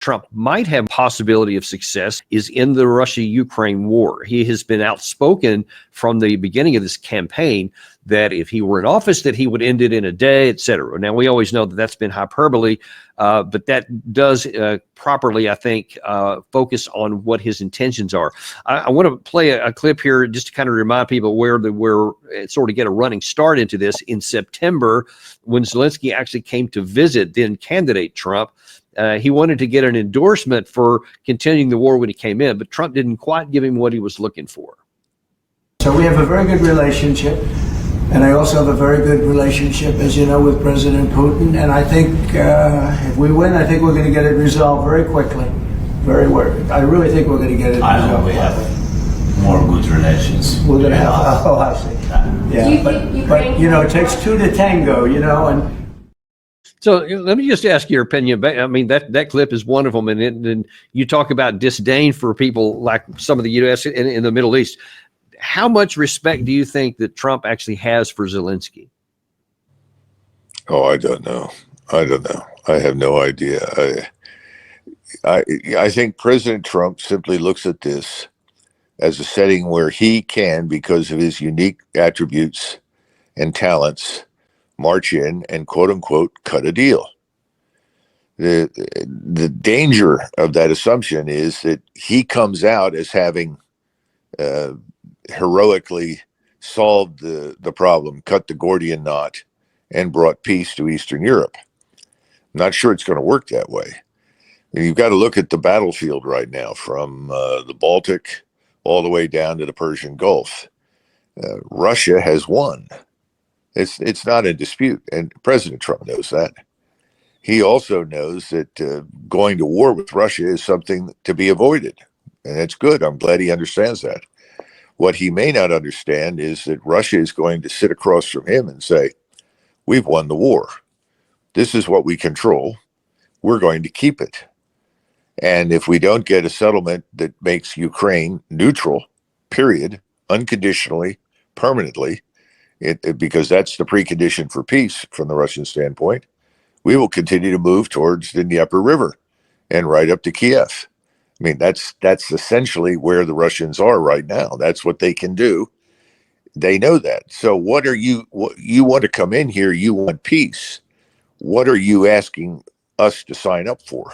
Trump might have possibility of success is in the Russia-Ukraine war. He has been outspoken from the beginning of this campaign that if he were in office, that he would end it in a day, et cetera. Now, we always know that that's been hyperbole, but that does properly, I think, focus on what his intentions are. I want to play a clip here just to kind of remind people where sort of get a running start into this. In September, when Zelensky actually came to visit then candidate Trump, he wanted to get an endorsement for continuing the war when he came in, but Trump didn't quite give him what he was looking for. So we have a very good relationship, and I also have a very good relationship, as you know, with President Putin. And I think if we win, I think we're going to get it resolved very quickly. I really think we're going to get it resolved. I hope we have more good relations. We're going to have. Oh, I see. Yeah, but you know, it takes two to tango. You know, and. So let me just ask your opinion. I mean, that clip is one of them, and you talk about disdain for people like some of the U.S. in the Middle East. How much respect do you think that Trump actually has for Zelensky? Oh, I don't know. I have no idea. I think President Trump simply looks at this as a setting where he can, because of his unique attributes and talents, march in and quote unquote cut a deal. The danger of that assumption is that he comes out as having heroically solved the problem, cut the Gordian knot, and brought peace to Eastern Europe. I'm not sure it's going to work that way. I mean, you've got to look at the battlefield right now, from the Baltic all the way down to the Persian Gulf. Russia has won. It's not in dispute, and President Trump knows that. He also knows that going to war with Russia is something to be avoided, and that's good. I'm glad he understands that. What he may not understand is that Russia is going to sit across from him and say, we've won the war. This is what we control. We're going to keep it. And if we don't get a settlement that makes Ukraine neutral, period, unconditionally, permanently, because that's the precondition for peace from the Russian standpoint, we will continue to move towards the Dnieper River and right up to Kiev. I mean, that's essentially where the Russians are right now. That's what they can do. They know that. So what you want to come in here, you want peace. What are you asking us to sign up for?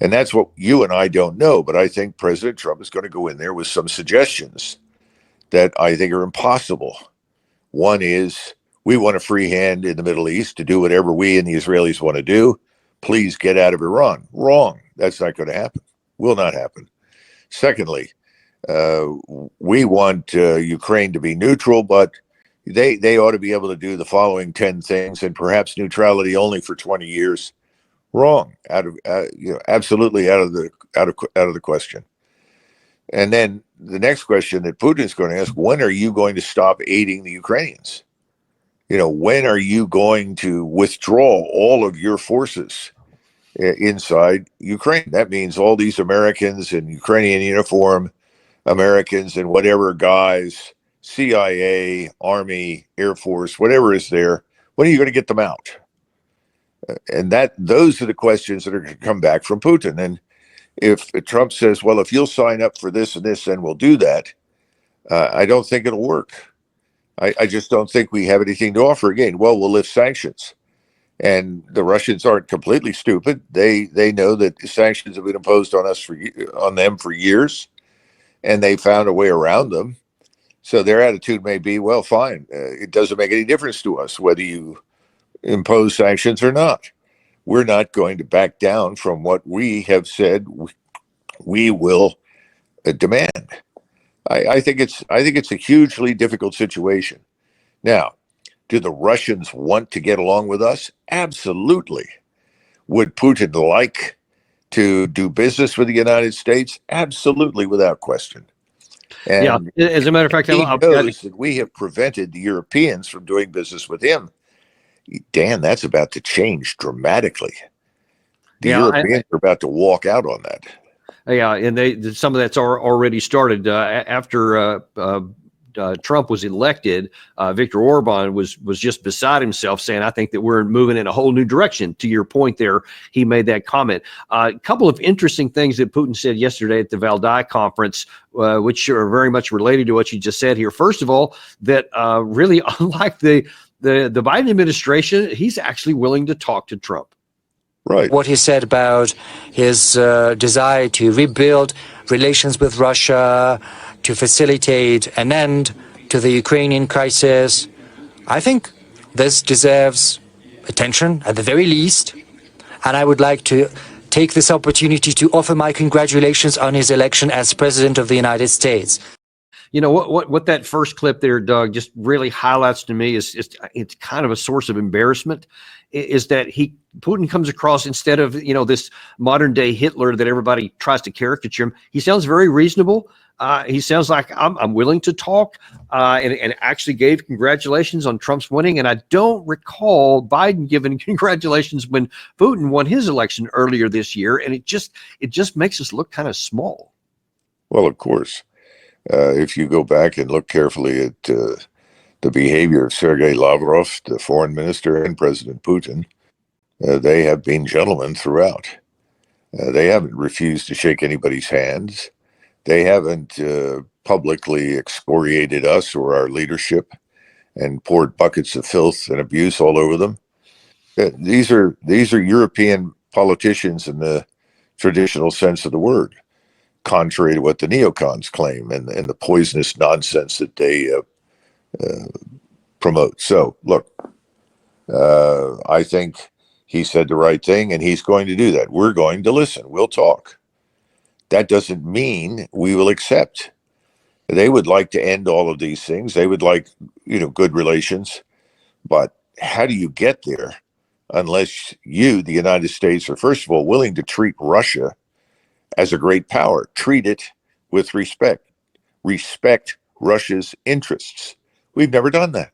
And that's what you and I don't know. But I think President Trump is going to go in there with some suggestions that I think are impossible. One is, we want a free hand in the Middle East to do whatever we and the Israelis want to do. Please get out of Iran. Wrong. That's not going to happen. Will not happen. Secondly, we want Ukraine to be neutral, but they ought to be able to do the following 10 things, and perhaps neutrality only for 20 years. Wrong. Absolutely out of the question. And then the next question that Putin is going to ask: when are you going to stop aiding the Ukrainians? When are you going to withdraw all of your forces inside Ukraine? That means all these Americans in Ukrainian uniform, Americans and whatever guys, CIA, Army, Air Force, whatever is there, when are you going to get them out? And those are the questions that are going to come back from Putin. And if Trump says, well, if you'll sign up for this and this, then we'll do that, I don't think it'll work. I just don't think we have anything to offer. Again, well, we'll lift sanctions. And the Russians aren't completely stupid. They know that sanctions have been imposed on them for years, and they found a way around them. So their attitude may be, well, fine. It doesn't make any difference to us whether you impose sanctions or not. We're not going to back down from what we have said we will demand. I think it's a hugely difficult situation. Now, do the Russians want to get along with us? Absolutely. Would Putin like to do business with the United States? Absolutely, without question. And yeah, as a matter of fact, he knows that we have prevented the Europeans from doing business with him. Dan, that's about to change dramatically. The Europeans are about to walk out on that. Yeah, and some of that's already started after Trump was elected, Viktor Orban was just beside himself, saying, "I think that we're moving in a whole new direction." To your point, there, he made that comment. A couple of interesting things that Putin said yesterday at the Valdai conference, which are very much related to what you just said here. First of all, that really, unlike the Biden administration, he's actually willing to talk to Trump. Right. What he said about his desire to rebuild relations with Russia, to facilitate an end to the Ukrainian crisis. I think this deserves attention at the very least. And I would like to take this opportunity to offer my congratulations on his election as President of the United States. You know what that first clip there, Doug, just really highlights to me is it's kind of a source of embarrassment. Is that Putin comes across, instead of this modern day Hitler that everybody tries to caricature him, he sounds very reasonable. He sounds like I'm willing to talk, and actually gave congratulations on Trump's winning. And I don't recall Biden giving congratulations when Putin won his election earlier this year. And it just makes us look kind of small. Well, of course, if you go back and look carefully at the behavior of Sergei Lavrov, the foreign minister, and President Putin, they have been gentlemen throughout. They haven't refused to shake anybody's hands. They haven't publicly excoriated us or our leadership and poured buckets of filth and abuse all over them. These are European politicians in the traditional sense of the word, contrary to what the neocons claim and the poisonous nonsense that they promote. So, look, I think he said the right thing, and he's going to do that. We're going to listen. We'll talk. That doesn't mean we will accept. They would like to end all of these things. They would like, good relations. But how do you get there unless you, the United States, are first of all willing to treat Russia as a great power, treat it with respect, respect Russia's interests. We've never done that.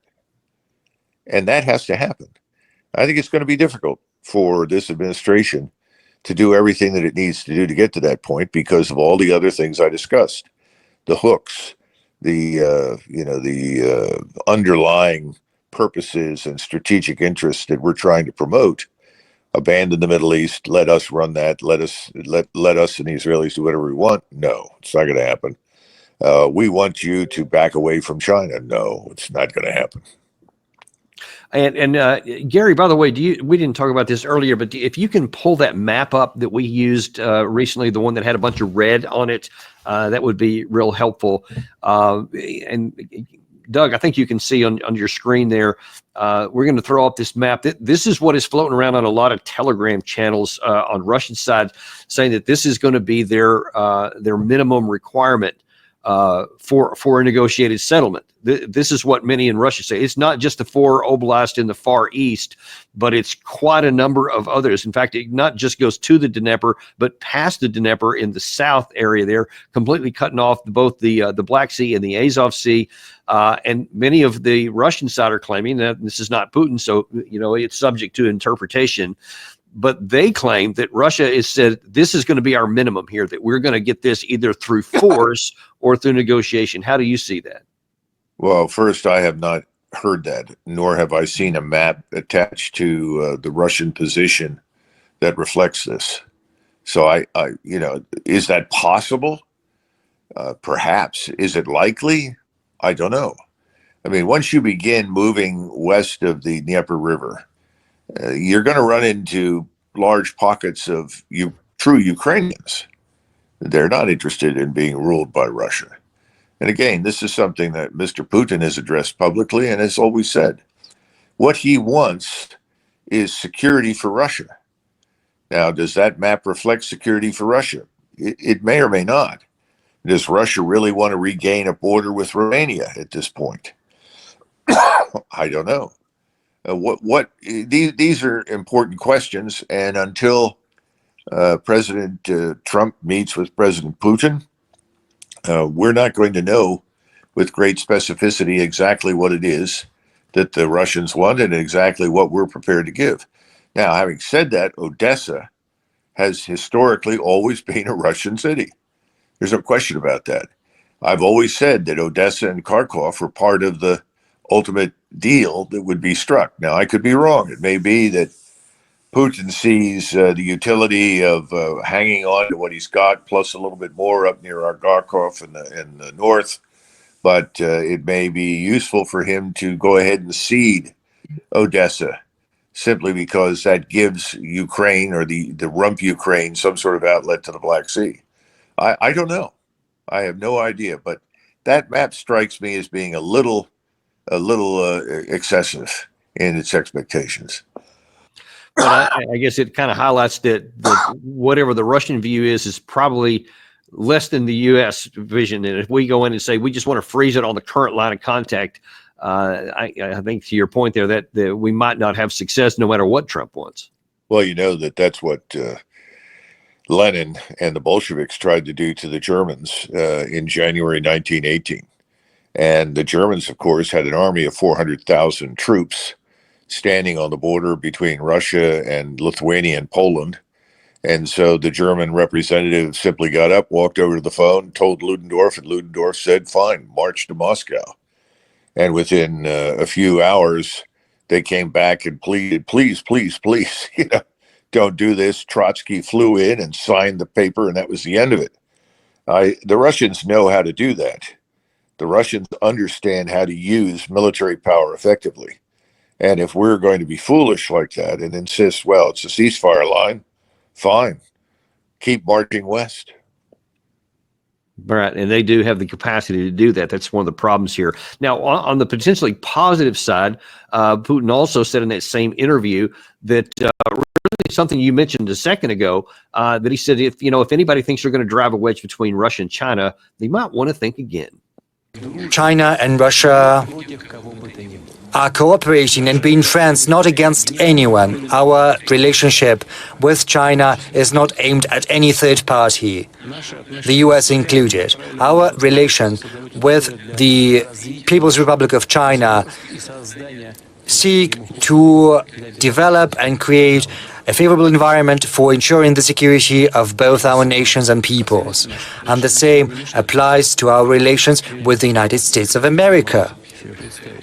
And that has to happen. I think it's going to be difficult for this administration to do everything that it needs to do to get to that point because of all the other things I discussed. The hooks, the underlying purposes and strategic interests that we're trying to promote. Abandon the Middle East, let us run that, let us and the Israelis do whatever we want. No, it's not going to happen. We want you to back away from China. No, it's not going to happen. And Gary, by the way, we didn't talk about this earlier, but if you can pull that map up that we used recently, the one that had a bunch of red on it, that would be real helpful. And Doug, I think you can see on your screen there, we're going to throw up this map. This is what is floating around on a lot of Telegram channels on Russian side, saying that this is going to be their minimum requirement for a negotiated settlement. This is what many in Russia say. It's not just the 4 oblasts in the far east, but it's quite a number of others. In fact, it not just goes to the Dnieper, but past the Dnieper in the south area there, completely cutting off both the Black Sea and the Azov Sea. And many of the Russian side are claiming that this is not Putin, so it's subject to interpretation. But they claim that Russia has said this is going to be our minimum here, that we're going to get this either through force or through negotiation. How do you see that? Well, first, I have not heard that, nor have I seen a map attached to the Russian position that reflects this. So I is that possible? Perhaps. Is it likely? I don't know. I mean, once you begin moving west of the Dnieper River, you're going to run into large pockets of true Ukrainians. They're not interested in being ruled by Russia. And again, this is something that Mr. Putin has addressed publicly and has always said. What he wants is security for Russia. Now, does that map reflect security for Russia? It may or may not. Does Russia really want to regain a border with Romania at this point? I don't know. These are important questions, and until President Trump meets with President Putin, we're not going to know with great specificity exactly what it is that the Russians want and exactly what we're prepared to give. Now, having said that, Odessa has historically always been a Russian city. There's no question about that. I've always said that Odessa and Kharkov were part of the ultimate deal that would be struck. Now, I could be wrong. It may be that Putin sees the utility of hanging on to what he's got, plus a little bit more up near Argarkov in the north. But it may be useful for him to go ahead and cede Odessa, simply because that gives Ukraine, or the rump Ukraine, some sort of outlet to the Black Sea. I don't know. I have no idea. But that map strikes me as being a little excessive in its expectations. But I guess it kind of highlights that whatever the Russian view is probably less than the U.S. vision. And if we go in and say we just want to freeze it on the current line of contact, I think to your point there that we might not have success no matter what Trump wants. Well, you know that's what Lenin and the Bolsheviks tried to do to the Germans in January 1918. And the Germans, of course, had an army of 400,000 troops standing on the border between Russia and Lithuania and Poland. And so the German representative simply got up, walked over to the phone, told Ludendorff, and Ludendorff said, fine, march to Moscow. And within a few hours, they came back and pleaded, please, please, please, don't do this. Trotsky flew in and signed the paper, and that was the end of it. The Russians know how to do that. The Russians understand how to use military power effectively. And if we're going to be foolish like that and insist, well, it's a ceasefire line, fine, keep marching west. Right, and they do have the capacity to do that. That's one of the problems here. Now, on the potentially positive side, Putin also said in that same interview that really something you mentioned a second ago, that he said if anybody thinks they're going to drive a wedge between Russia and China, they might want to think again. China and Russia are cooperating and being friends, not against anyone. Our relationship with China is not aimed at any third party, the US included. Our relation with the People's Republic of China seek to develop and create a favorable environment for ensuring the security of both our nations and peoples. And the same applies to our relations with the United States of America.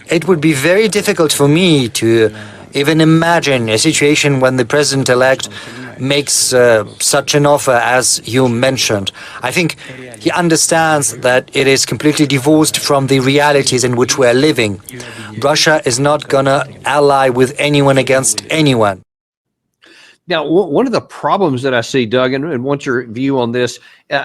It would be very difficult for me to even imagine a situation when the president-elect makes such an offer as you mentioned. I think he understands that it is completely divorced from the realities in which we're living. Russia is not going to ally with anyone against anyone. Now, one of the problems that I see, Doug, and want your view on this,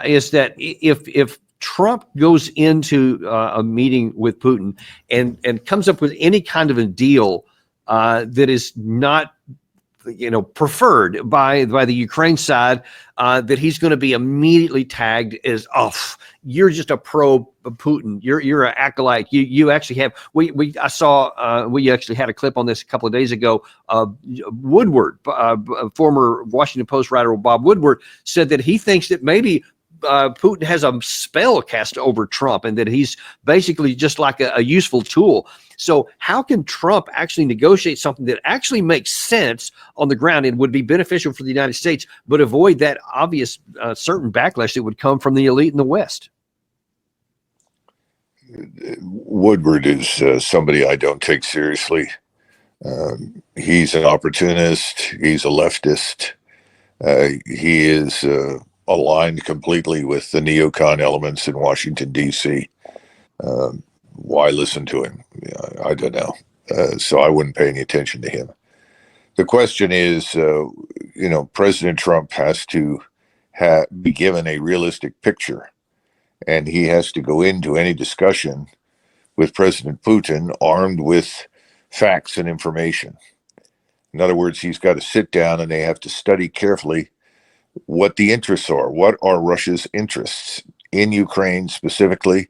is that if Trump goes into a meeting with Putin and comes up with any kind of a deal that is not preferred by the Ukraine side, that he's going to be immediately tagged as, you're just a pro Putin. You're an acolyte. You actually have. I saw we actually had a clip on this a couple of days ago. Woodward, former Washington Post writer Bob Woodward, said that he thinks that maybe Putin has a spell cast over Trump and that he's basically just like a useful tool. So how can Trump actually negotiate something that actually makes sense on the ground and would be beneficial for the United States, but avoid that obvious certain backlash that would come from the elite in the West? Woodward is somebody I don't take seriously. He's an opportunist. He's a leftist. He is aligned completely with the neocon elements in Washington, D.C. Why listen to him? I don't know. So I wouldn't pay any attention to him. The question is, President Trump has to be given a realistic picture, and he has to go into any discussion with President Putin armed with facts and information. In other words, he's got to sit down and they have to study carefully what the interests are. What are Russia's interests in Ukraine specifically,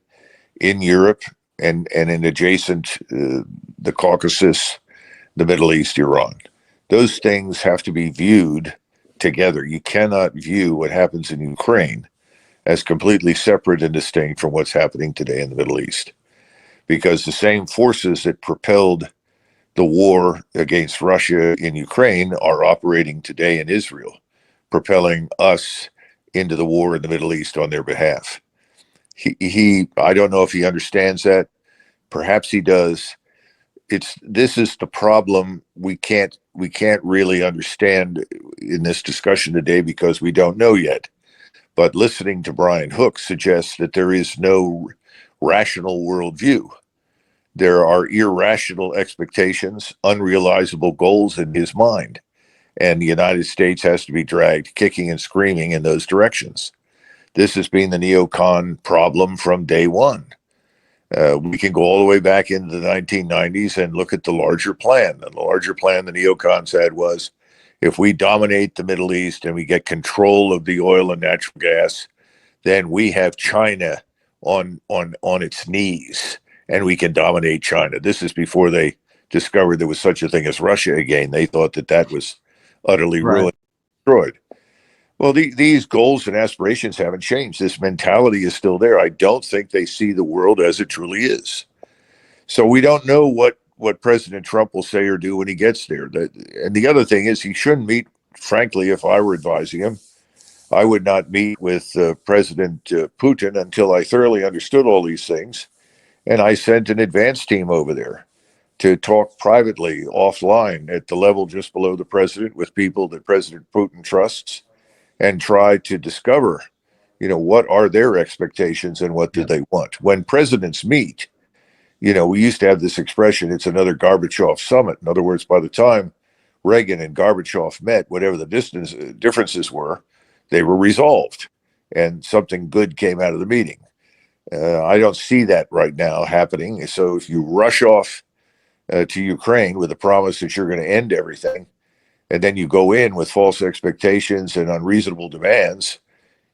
in Europe, and in adjacent, the Caucasus, the Middle East, Iran. Those things have to be viewed together. You cannot view what happens in Ukraine as completely separate and distinct from what's happening today in the Middle East. Because the same forces that propelled the war against Russia in Ukraine are operating today in Israel, propelling us into the war in the Middle East on their behalf. I don't know if he understands that. Perhaps he does. This is the problem we can't really understand in this discussion today because we don't know yet. But listening to Brian Hook suggests that there is no rational worldview. There are irrational expectations, unrealizable goals in his mind. And the United States has to be dragged kicking and screaming in those directions. This has been the neocon problem from day one. We can go all the way back into the 1990s and look at the larger plan. And the larger plan the neocons had was, if we dominate the Middle East and we get control of the oil and natural gas, then we have China on its knees, and we can dominate China. This is before they discovered there was such a thing as Russia again. They thought that was utterly ruined, destroyed. Well, these goals and aspirations haven't changed. This mentality is still there. I don't think they see the world as it truly is. So we don't know what President Trump will say or do when he gets there. And the other thing is, he shouldn't meet, frankly, if I were advising him, I would not meet with President Putin until I thoroughly understood all these things. And I sent an advance team over there to talk privately, offline, at the level just below the president, with people that President Putin trusts, and try to discover, what are their expectations and what do they want. When presidents meet, we used to have this expression, it's another Gorbachev summit. In other words, by the time Reagan and Gorbachev met, whatever the differences were, they were resolved and something good came out of the meeting. I don't see that right now happening. So if you rush off to Ukraine with a promise that you're going to end everything, and then you go in with false expectations and unreasonable demands,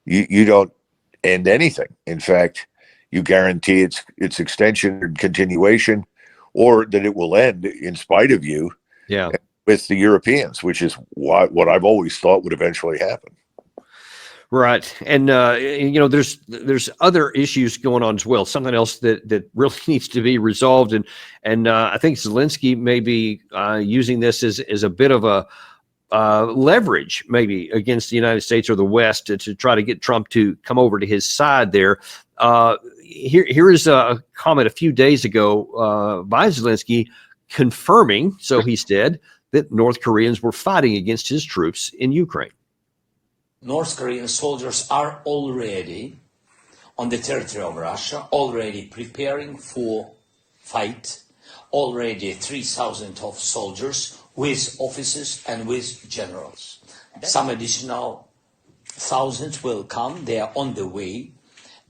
you don't end anything. In fact, you guarantee its extension and continuation, or that it will end in spite of you. Yeah. With the Europeans, which is what I've always thought would eventually happen. Right. And, there's other issues going on as well. Something else that really needs to be resolved. And I think Zelensky may be using this as a bit of a leverage maybe against the United States or the West to try to get Trump to come over to his side there. Here is a comment a few days ago by Zelensky confirming, so he said, that North Koreans were fighting against his troops in Ukraine. North Korean soldiers are already on the territory of Russia, already preparing for fight, already 3,000 of soldiers with officers and with generals. Some additional thousands will come, they are on the way,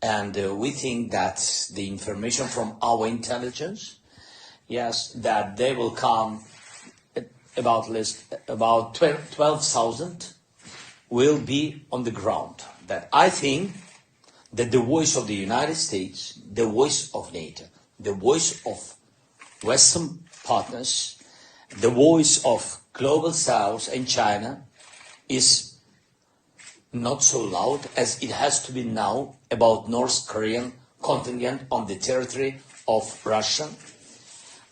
and we think that the information from our intelligence, yes, that they will come about 12,000 will be on the ground. That I think that the voice of the United States, the voice of NATO, the voice of Western partners, the voice of Global South and China is not so loud as it has to be now about North Korean contingent on the territory of Russia.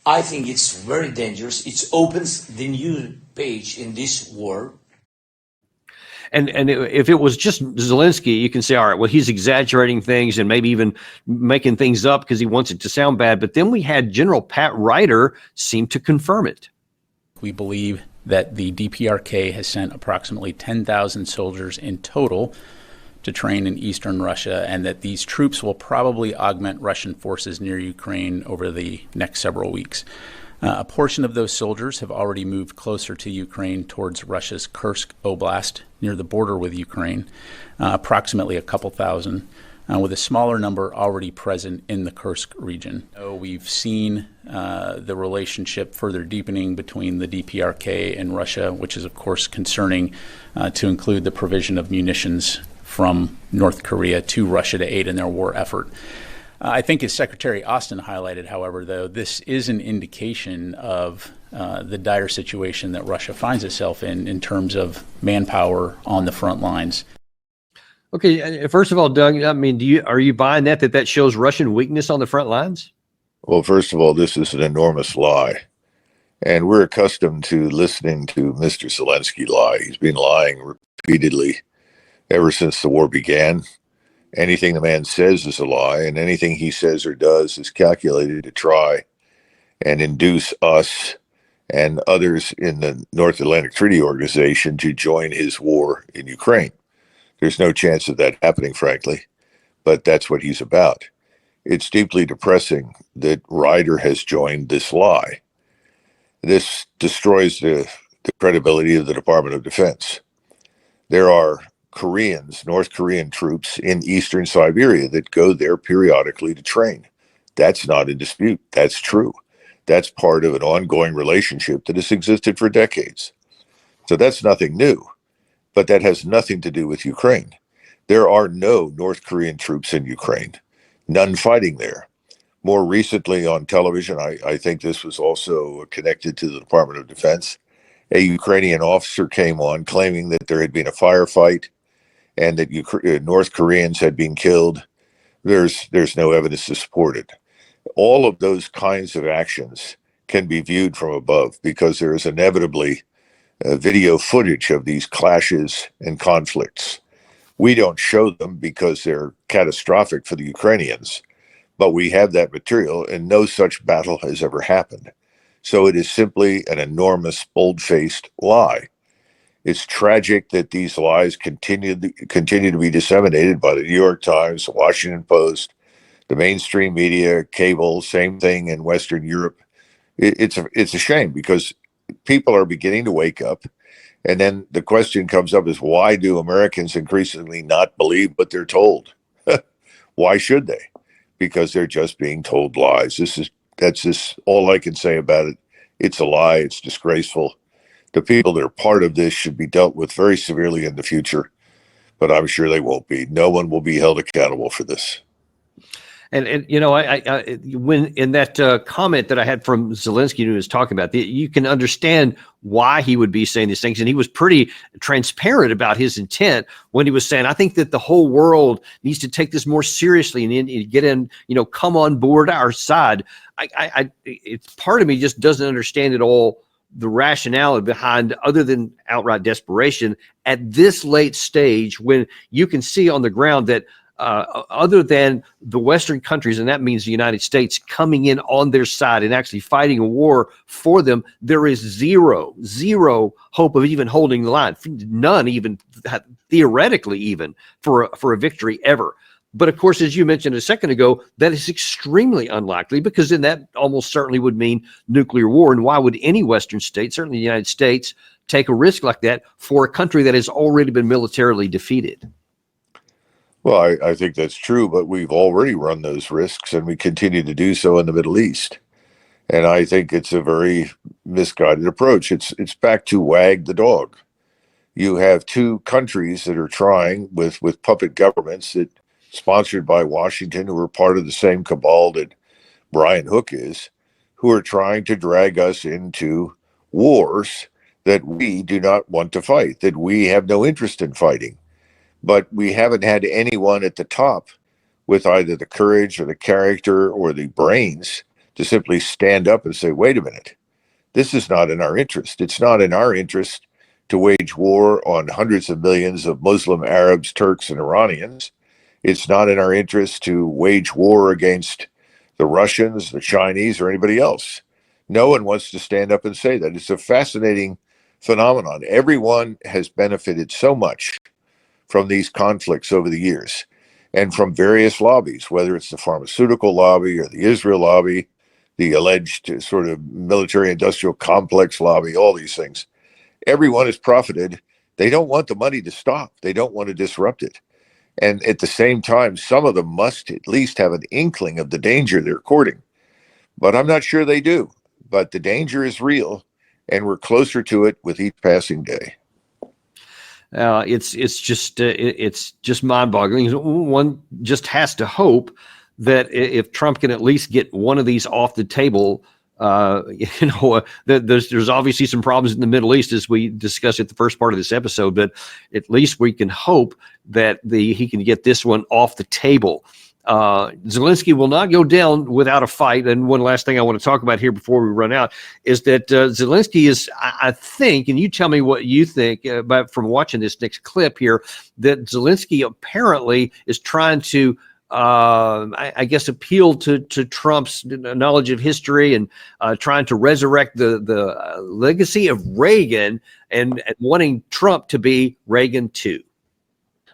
I think it's very dangerous. It opens the new page in this war. And if it was just Zelensky, you can say, all right, well, he's exaggerating things and maybe even making things up because he wants it to sound bad. But then we had General Pat Ryder seem to confirm it. We believe that the DPRK has sent approximately 10,000 soldiers in total to train in eastern Russia, and that these troops will probably augment Russian forces near Ukraine over the next several weeks. A portion of those soldiers have already moved closer to Ukraine towards Russia's Kursk Oblast near the border with Ukraine, approximately a couple thousand, with a smaller number already present in the Kursk region. So we've seen the relationship further deepening between the DPRK and Russia, which is of course concerning, to include the provision of munitions from North Korea to Russia to aid in their war effort. I think, as Secretary Austin highlighted, however, though, this is an indication of the dire situation that Russia finds itself in terms of manpower on the front lines. Okay, first of all, Doug, I mean, are you buying that shows Russian weakness on the front lines? Well, first of all, this is an enormous lie. And we're accustomed to listening to Mr. Zelensky lie. He's been lying repeatedly ever since the war began. Anything the man says is a lie, and anything he says or does is calculated to try and induce us and others in the North Atlantic Treaty Organization to join his war in Ukraine. There's no chance of that happening, frankly, but that's what he's about. It's deeply depressing that Ryder has joined this lie. This destroys the credibility of the Department of Defense. There are Koreans, North Korean troops in eastern Siberia that go there periodically to train. That's not in dispute. That's true. That's part of an ongoing relationship that has existed for decades. So that's nothing new, but that has nothing to do with Ukraine. There are no North Korean troops in Ukraine, none fighting there. More recently on television, I think this was also connected to the Department of Defense, a Ukrainian officer came on claiming that there had been a firefight and that North Koreans had been killed. There's no evidence to support it. All of those kinds of actions can be viewed from above because there is inevitably video footage of these clashes and conflicts. We don't show them because they're catastrophic for the Ukrainians, but we have that material and no such battle has ever happened. So it is simply an enormous, bold-faced lie. It's tragic that these lies continue to be disseminated by the New York Times, the Washington Post, the mainstream media, cable, same thing in Western Europe. It's a shame because people are beginning to wake up. And then the question comes up is, why do Americans increasingly not believe what they're told? Why should they? Because they're just being told lies. That's just all I can say about it. It's a lie. It's disgraceful. The people that are part of this should be dealt with very severely in the future, but I'm sure they won't be. No one will be held accountable for this. And you know, I when in that comment that I had from Zelinskys who was talking about, you can understand why he would be saying these things, and he was pretty transparent about his intent when he was saying, "I think that the whole world needs to take this more seriously and get in, you know, come on board our side." It's part of me just doesn't understand at all the rationale behind, other than outright desperation, at this late stage when you can see on the ground that. Other than the Western countries, and that means the United States coming in on their side and actually fighting a war for them, there is zero hope of even holding the line. None, even theoretically, even for a victory ever. But of course, as you mentioned a second ago, that is extremely unlikely because then that almost certainly would mean nuclear war. And why would any Western state, certainly the United States, take a risk like that for a country that has already been militarily defeated? Well, I think that's true, but we've already run those risks and we continue to do so in the Middle East. And I think it's a very misguided approach. It's back to wag the dog. You have two countries that are trying with puppet governments that sponsored by Washington, who are part of the same cabal that Brian Hook is, who are trying to drag us into wars that we do not want to fight, that we have no interest in fighting. But we haven't had anyone at the top with either the courage or the character or the brains to simply stand up and say, wait a minute, this is not in our interest. It's not in our interest to wage war on hundreds of millions of Muslim Arabs, Turks, and Iranians. It's not in our interest to wage war against the Russians, the Chinese, or anybody else. No one wants to stand up and say that. It's a fascinating phenomenon. Everyone has benefited so much from these conflicts over the years and from various lobbies, whether it's the pharmaceutical lobby or the Israel lobby, the alleged sort of military industrial complex lobby, all these things. Everyone has profited. They don't want the money to stop. They don't want to disrupt it. And at the same time, some of them must at least have an inkling of the danger they're courting. But I'm not sure they do. But the danger is real, and we're closer to it with each passing day. It's just mind-boggling. One just has to hope that if Trump can at least get one of these off the table, there's obviously some problems in the Middle East as we discussed at the first part of this episode, but at least we can hope that he can get this one off the table. Zelensky will not go down without a fight. And one last thing I want to talk about here before we run out is that Zelensky is, I think, and you tell me what you think about from watching this next clip here, that Zelensky apparently is trying to, I guess, appeal to Trump's knowledge of history and trying to resurrect the legacy of Reagan and wanting Trump to be Reagan too.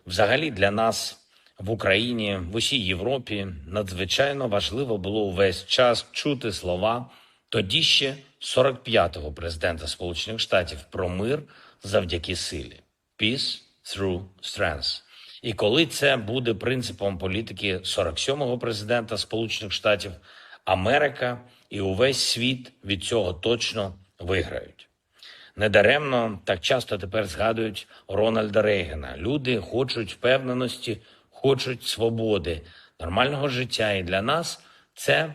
Взагалі для нас в Україні, в усій Європі надзвичайно важливо було увесь час чути слова тоді ще 45-го президента Сполучених Штатів про мир завдяки силі. Peace through strength. І коли це буде принципом політики 47-го президента Сполучених Штатів, Америка і увесь світ від цього точно виграють. Недаремно так часто тепер згадують Рональда Рейгана. Люди хочуть впевненості, хочуть свободи, нормального життя. І для нас це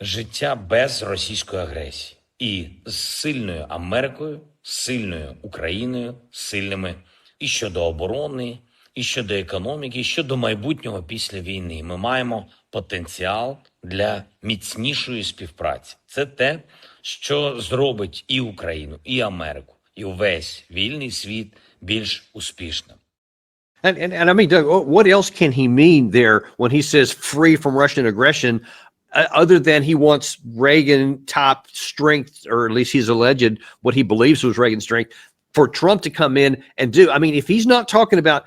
життя без російської агресії. І з сильною Америкою, з сильною Україною, з сильними і щодо оборони, і щодо економіки, і щодо майбутнього після війни. Ми маємо потенціал для міцнішої співпраці. Це те, що зробить і Україну, і Америку, і увесь вільний світ більш успішним. And I mean, Doug, what else can he mean there when he says free from Russian aggression, other than he wants Reagan top strength, or at least he's alleged what he believes was Reagan's strength, for Trump to come in and do? I mean, if he's not talking about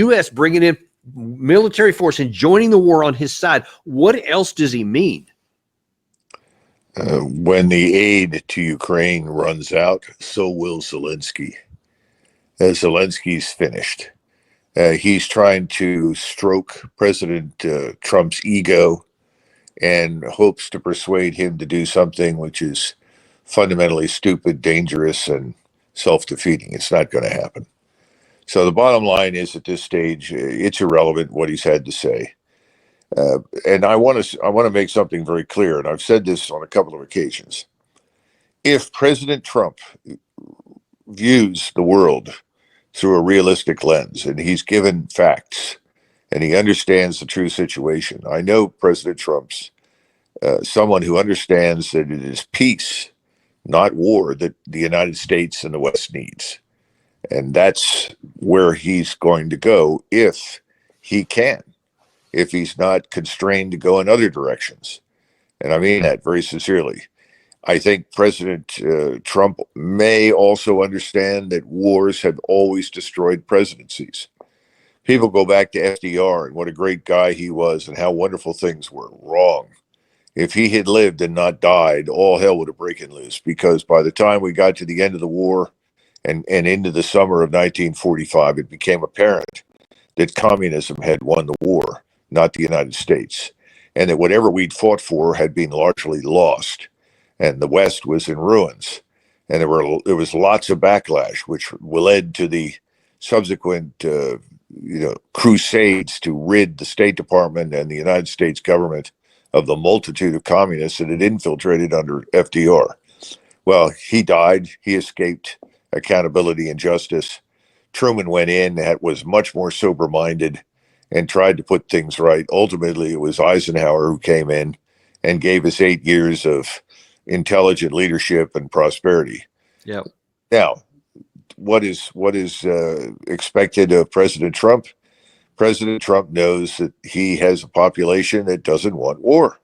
U.S. bringing in military force and joining the war on his side, what else does he mean? When the aid to Ukraine runs out, so will Zelensky. Zelensky's finished. He's trying to stroke President Trump's ego and hopes to persuade him to do something which is fundamentally stupid, dangerous, and self-defeating. It's not going to happen. So the bottom line is, at this stage, it's irrelevant what he's had to say. And I want to make something very clear, and I've said this on a couple of occasions. If President Trump views the world through a realistic lens, and he's given facts, and he understands the true situation, I know President Trump's someone who understands that it is peace, not war, that the United States and the West needs. And that's where he's going to go if he can. If he's not constrained to go in other directions. And I mean that very sincerely. I think President Trump may also understand that wars have always destroyed presidencies. People go back to FDR and what a great guy he was and how wonderful things were. Wrong. If he had lived and not died, all hell would have broken loose, because by the time we got to the end of the war and into the summer of 1945, it became apparent that communism had won the war, not the United States, and that whatever we'd fought for had been largely lost, and the West was in ruins. And there was lots of backlash, which led to the subsequent crusades to rid the State Department and the United States government of the multitude of communists that had infiltrated under FDR. Well, he died. He escaped accountability and justice. Truman went in, was much more sober-minded, and tried to put things right. Ultimately, it was Eisenhower who came in and gave us 8 years of intelligent leadership and prosperity. Yeah. Now, what is expected of President Trump? President Trump knows that he has a population that doesn't want war.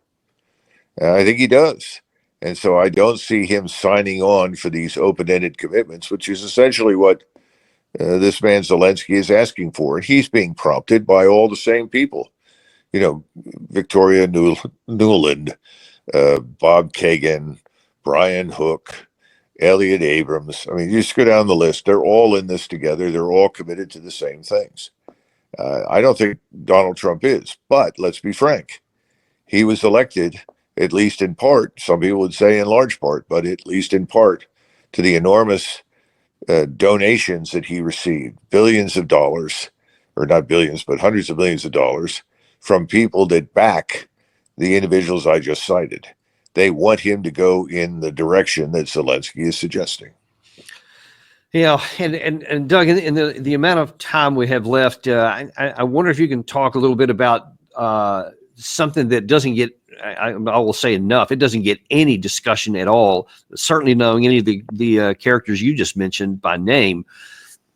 I think he does. And so I don't see him signing on for these open-ended commitments, which is essentially what this man Zelensky is asking for. And he's being prompted by all the same people. You know, Victoria Nuland, Bob Kagan, Brian Hook, Elliot Abrams. I mean, you just go down the list. They're all in this together. They're all committed to the same things. I don't think Donald Trump is, but let's be frank. He was elected, at least in part, some people would say in large part, but at least in part, to the enormous donations that he received, billions of dollars, or not billions, but hundreds of millions of dollars from people that back the individuals I just cited. They want him to go in the direction that Zelensky is suggesting. Yeah, and Doug, in the amount of time we have left, I wonder if you can talk a little bit about something that doesn't get, I will say enough, it doesn't get any discussion at all, certainly knowing any of the characters you just mentioned by name,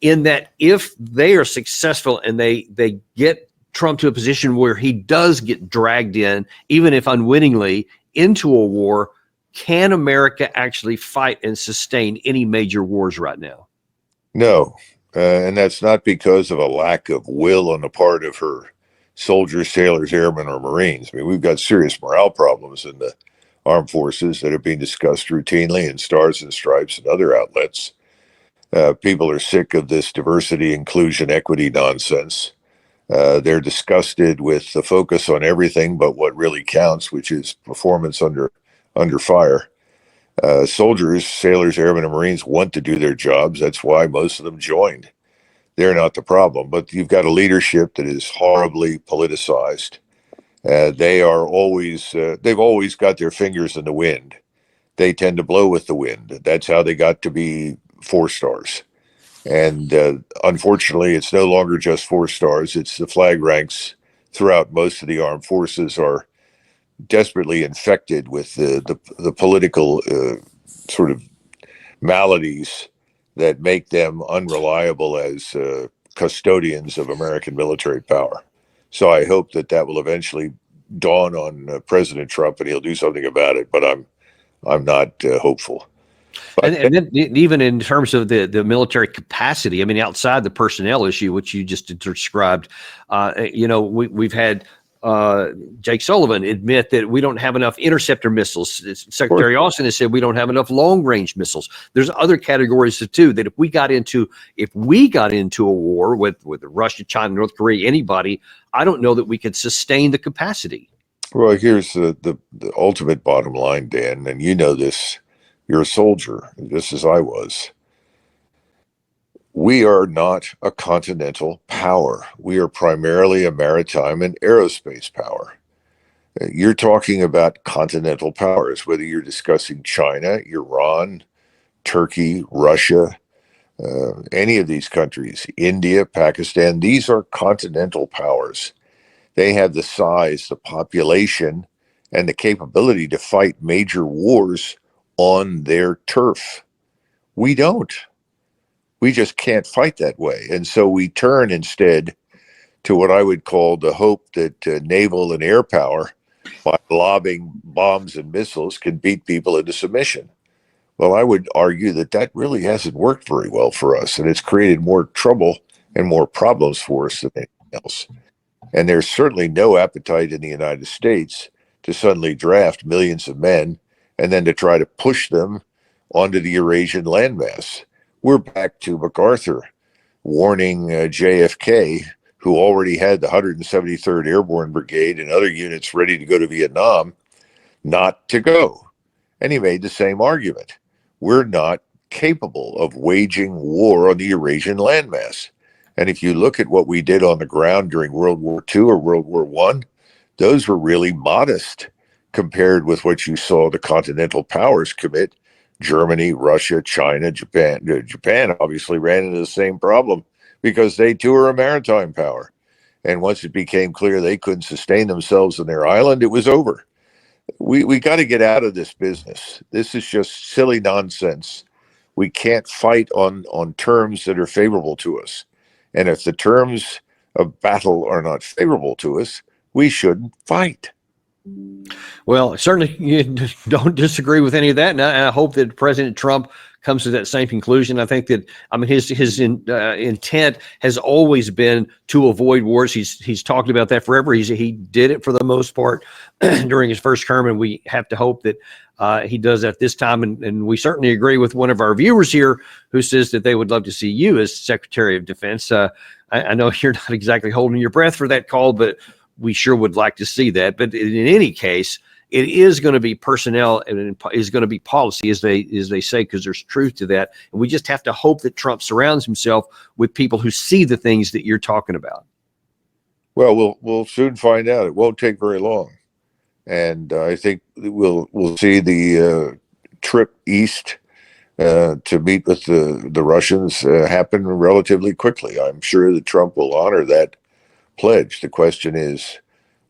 in that if they are successful and they get Trump to a position where he does get dragged in, even if unwittingly, into a war, can America actually fight and sustain any major wars right now? No. And that's not because of a lack of will on the part of her soldiers, sailors, airmen, or Marines. I mean, we've got serious morale problems in the armed forces that are being discussed routinely in Stars and Stripes and other outlets. People are sick of this diversity, inclusion, equity nonsense. They're disgusted with the focus on everything but what really counts, which is performance under fire. Soldiers, sailors, airmen, and Marines want to do their jobs. That's why most of them joined. They're not the problem, but you've got a leadership that is horribly politicized. They've always got their fingers in the wind. They tend to blow with the wind. That's how they got to be 4 stars. And unfortunately, it's no longer just 4 stars. It's the flag ranks throughout most of the armed forces are desperately infected with the political sort of maladies that make them unreliable as custodians of American military power. So I hope that will eventually dawn on President Trump and he'll do something about it. But I'm not hopeful. And then even in terms of the military capacity, I mean, outside the personnel issue, which you just described, we've had Jake Sullivan admit that we don't have enough interceptor missiles. Secretary Austin has said we don't have enough long range missiles. There's other categories too that if we got into a war with Russia, China, North Korea, anybody, I don't know that we could sustain the capacity. Well, here's the ultimate bottom line, Dan, and you know this. You're a soldier, just as I was. We are not a continental power. We are primarily a maritime and aerospace power. You're talking about continental powers, whether you're discussing China, Iran, Turkey, Russia, any of these countries, India, Pakistan. These are continental powers. They have the size, the population, and the capability to fight major wars on their turf. We don't. We just can't fight that way. And so we turn instead to what I would call the hope that naval and air power, by lobbing bombs and missiles, can beat people into submission. Well, I would argue that really hasn't worked very well for us, and it's created more trouble and more problems for us than anything else. And there's certainly no appetite in the United States to suddenly draft millions of men and then to try to push them onto the Eurasian landmass. We're back to MacArthur warning JFK, who already had the 173rd Airborne Brigade and other units ready to go to Vietnam, not to go. And he made the same argument. We're not capable of waging war on the Eurasian landmass. And if you look at what we did on the ground during World War II or World War I, those were really modest compared with what you saw the continental powers commit. Germany, Russia, China, Japan. Japan obviously ran into the same problem because they too are a maritime power. And once it became clear they couldn't sustain themselves in their island, it was over. We got to get out of this business. This is just silly nonsense. We can't fight on terms that are favorable to us. And if the terms of battle are not favorable to us, we shouldn't fight. Well, certainly you don't disagree with any of that, and I hope that President Trump comes to that same conclusion. I think that his intent has always been to avoid wars. He's talked about that forever. He did it for the most part during his first term, and we have to hope that he does that this time. And we certainly agree with one of our viewers here who says that they would love to see you as Secretary of Defense. I know you're not exactly holding your breath for that call, but we sure would like to see that. But in any case, it is going to be personnel and it is going to be policy, as they say, because there's truth to that. And we just have to hope that Trump surrounds himself with people who see the things that you're talking about. Well, we'll soon find out. It won't take very long. And I think we'll see the trip east to meet with the Russians happen relatively quickly. I'm sure that Trump will honor that pledge. The question is,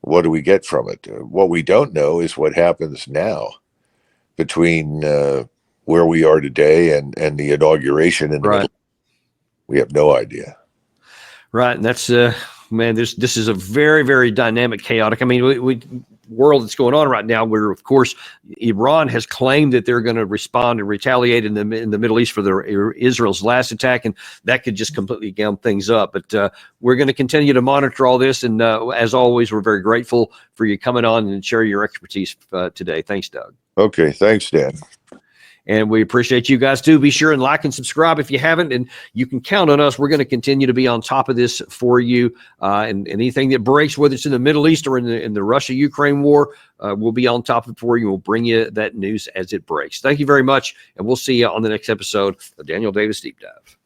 what do we get from it? What we don't know is what happens now between where we are today and the inauguration in the Right. middle. We have no idea. Right, and that's man. This is a very, very dynamic, chaotic. I mean, we world that's going on right now, where of course Iran has claimed that they're going to respond and retaliate in the Middle East for Israel's last attack, and that could just completely gum things up. But we're going to continue to monitor all this, and as always, we're very grateful for you coming on and sharing your expertise today. Thanks, Doug. Okay, thanks, Dan. And we appreciate you guys too. Be sure and like and subscribe if you haven't, and you can count on us. We're going to continue to be on top of this for you. And anything that breaks, whether it's in the Middle East or in the Russia-Ukraine war, we'll be on top of it for you. We'll bring you that news as it breaks. Thank you very much, and we'll see you on the next episode of Daniel Davis Deep Dive.